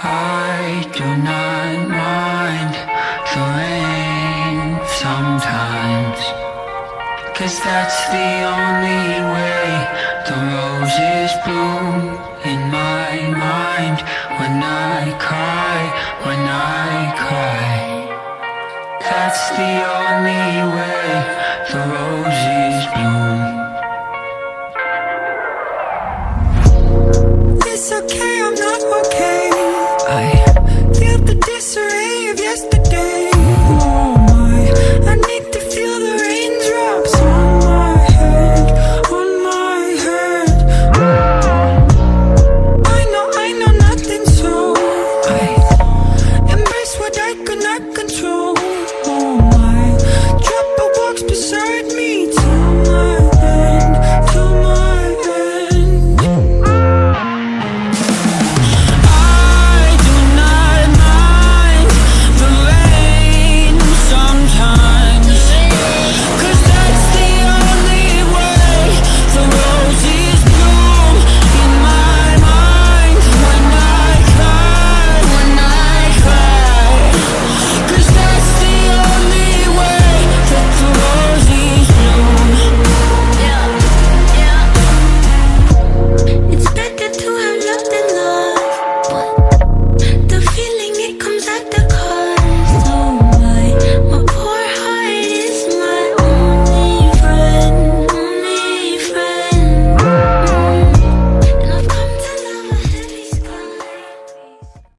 I do not mind the rain sometimes, 'cause that's the only way the roses bloom in my mind. When I cry, that's the